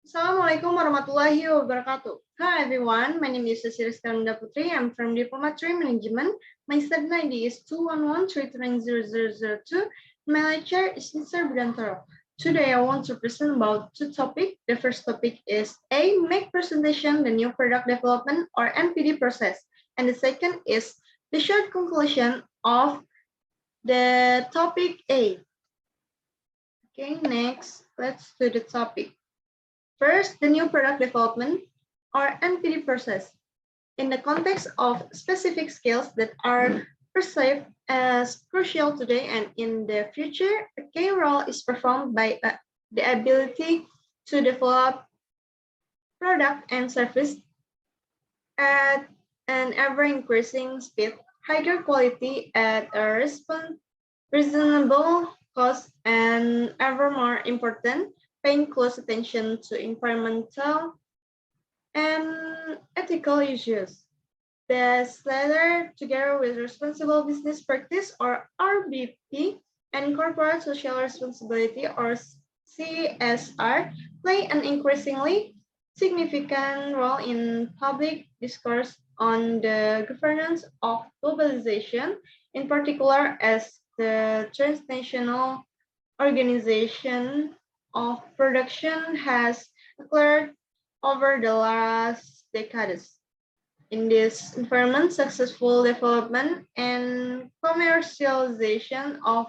Assalamualaikum warahmatullahi wabarakatuh. Hi everyone, my name is Riska Putri. I'm from Diplomatry Management. My study ID is 211-329-0002. My lecturer is Mr. Budiantoro. Today I want to present about two topics. The first topic is A, make presentation, the new product development or NPD process. And the second is the short conclusion of the topic A. Okay, next, let's do the topic. First, the new product development or NPD process. In the context of specific skills that are perceived as crucial today and in the future, a key role is performed by the ability to develop product and service at an ever-increasing speed, higher quality at a reasonable cost, and ever more important, paying close attention to environmental and ethical issues. This latter, together with responsible business practice or RBP and corporate social responsibility or CSR, play an increasingly significant role in public discourse on the governance of globalization, in particular as the transnational organization of production has occurred over the last decades. In this environment, successful development and commercialization of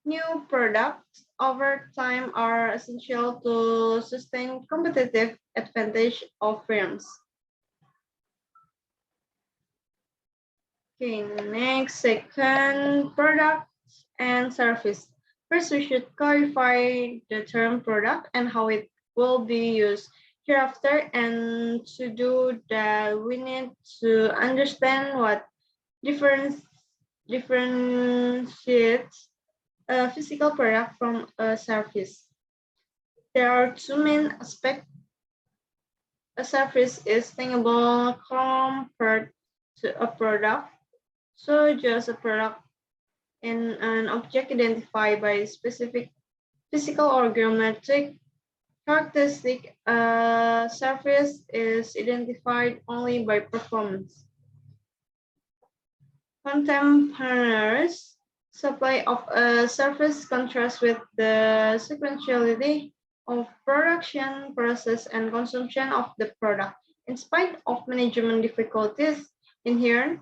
new products over time are essential to sustain competitive advantage of firms. Okay, next, second, products and service. First, we should clarify the term product and how it will be used hereafter. And to do that, we need to understand what differentiates a physical product from a service. There are two main aspects. A service is thingable compared to a product. So just a product in an object identified by specific physical or geometric characteristic. A surface is identified only by performance. Contemporaneous supply of a surface contrasts with the sequentiality of production, process, and consumption of the product. In spite of management difficulties inherent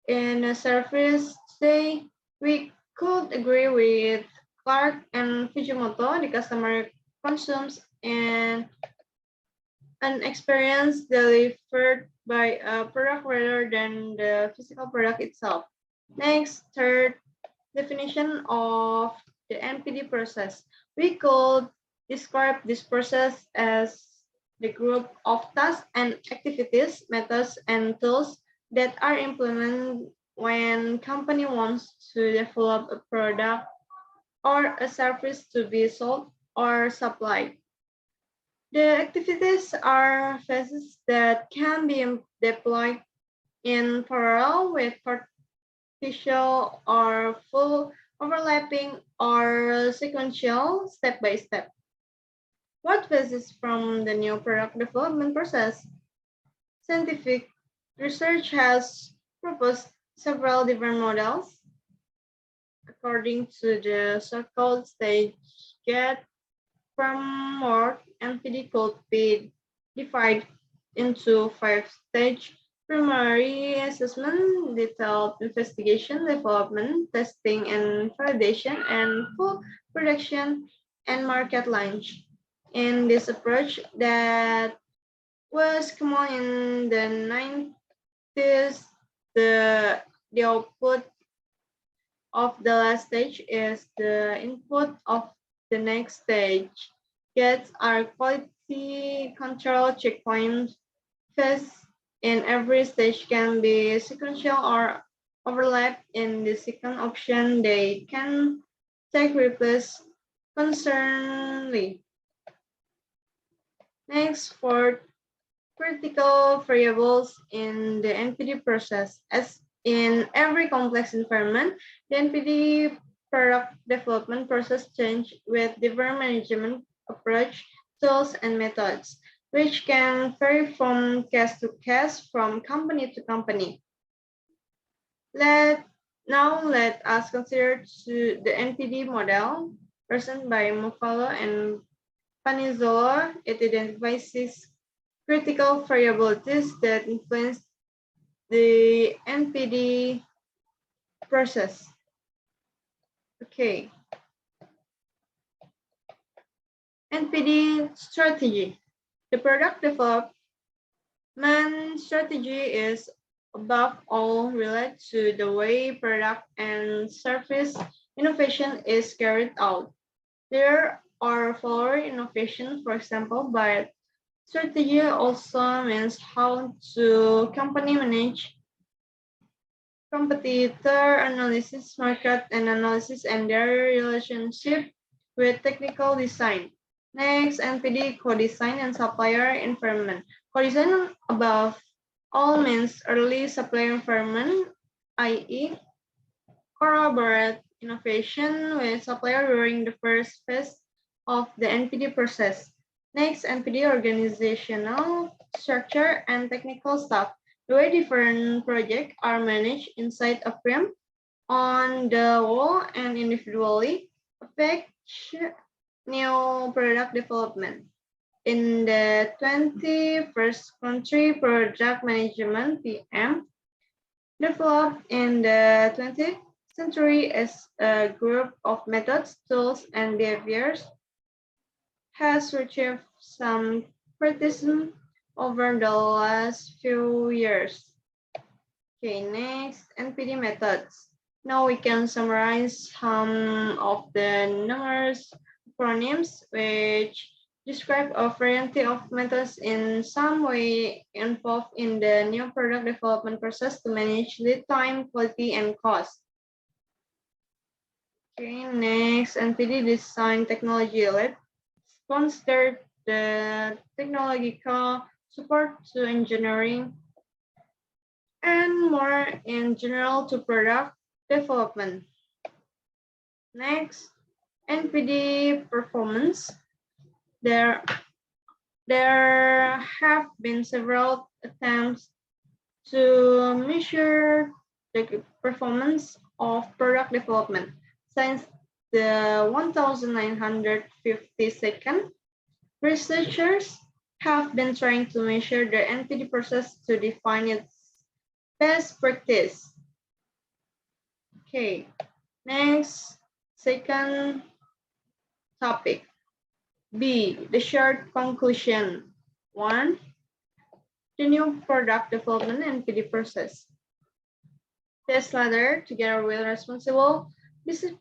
in a surface, say, we could agree with Clark and Fujimoto, the customer consumes an experience delivered by a product rather than the physical product itself. Next, third definition of the NPD process. We could describe this process as the group of tasks and activities, methods, and tools that are implemented when company wants to develop a product or a service to be sold or supplied. The activities are phases that can be deployed in parallel with partial or full overlapping or sequential step by step. What phases from the new product development process? Scientific research has proposed several different models according to the so-called stage gate framework. NPD could be divided into 5 stages: primary assessment, detailed investigation, development, testing and validation, and full production and market launch. In this approach that was common in the 90s, the output of the last stage is the input of the next stage. Gates are quality control checkpoints. Phase in every stage can be sequential or overlap. In the second option, they can take replace concerningly. Next, for critical variables in the NPD process. As in every complex environment, the NPD product development process change with different management approach tools, and methods, which can vary from case to case, from company to company. Let us consider the NPD model presented by Mufalo and Panizzolo. It identifies six critical variabilities that influence the NPD process. Okay. NPD strategy. The product development strategy is above all related to the way product and service innovation is carried out. There are following innovation, for example, but strategy also means how to company manage competitor analysis, market analysis, and their relationship with technical design. Next, NPD co-design and supplier environment. Co-design above all means early supplier environment, i.e. corroborate innovation with supplier during the first phase of the NPD process. Next, NPD organizational structure and technical staff. The way different projects are managed inside a firm on the whole and individually affect new product development. In the 21st century, project management (PM) developed in the 20th century as a group of methods, tools, and behaviors has received some criticism over the last few years. Okay, next, NPD methods. Now we can summarize some of the numerous acronyms which describe a variety of methods in some way involved in the new product development process to manage lead time, quality, and cost. Okay, next, NPD design technology. Let's consider the technological support to engineering and more in general to product development. Next, NPD performance. There have been several attempts to measure the performance of product development since the 1952. Researchers have been trying to measure the NPD process to define its best practice. Okay, next, second topic. B, the short conclusion. 1, the new product development NPD process. This latter, together with responsible business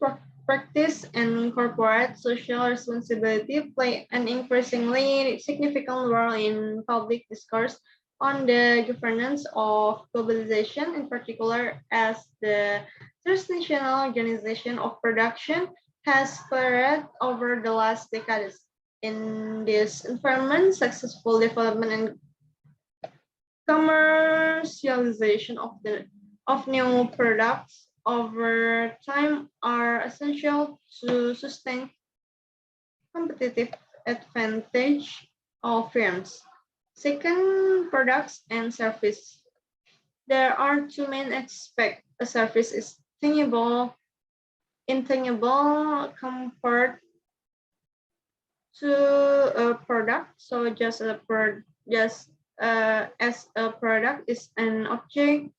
practice and corporate social responsibility, play an increasingly significant role in public discourse on the governance of globalization, in particular as the transnational organization of production has spread over the last decades. In this environment, successful development and commercialization of new products over time are essential to sustain competitive advantage of firms. Second, products and service. There are two main aspects. A service is tangible, intangible, compared to a product. So just as a product is an object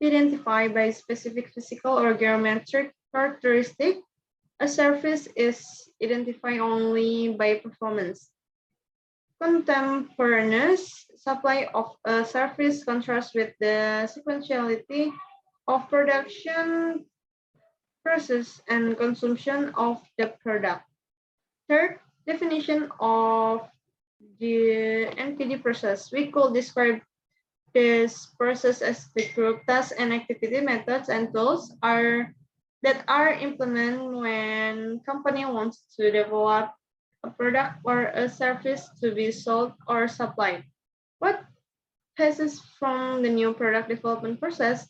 identified by specific physical or geometric characteristic, a service is identified only by performance. Contemporaneous supply of a service contrasts with the sequentiality of production, process, and consumption of the product. Third, definition of the NPD process. We could describe this process as the group tasks and activity methods and tools that are implemented when company wants to develop a product or a service to be sold or supplied. What passes from the new product development process?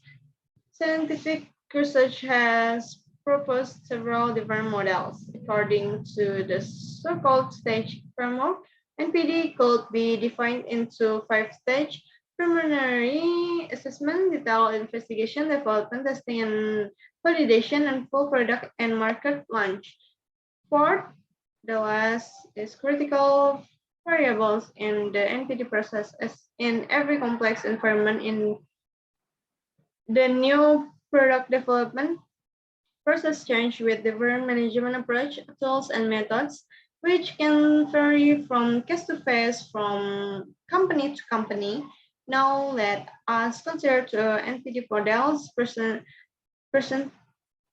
Scientific research has proposed several different models according to the so-called stage framework. NPD could be defined into 5 stages: preliminary assessment, detailed investigation, development, testing, and validation, and full product and market launch. Fourth, the last is critical variables in the NPD process. As in every complex environment in the new product development process change with different management approach, tools, and methods, which can vary from case to case, from company to company. Now let us consider the NPD models present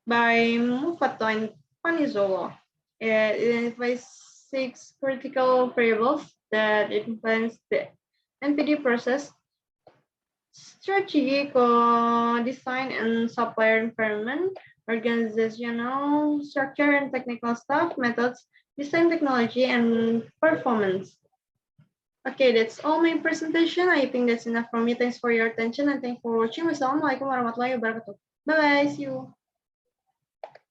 by Mufato and Panizzolo. It identifies 6 critical variables that influence the NPD process: strategy, design and supplier environment, organizational structure and technical staff, methods, design technology, and performance. Okay, that's all my presentation. I think that's enough from me. Thanks for your attention and thanks for watching. Wassalamualaikum warahmatullahi wabarakatuh. Bye-bye. See you.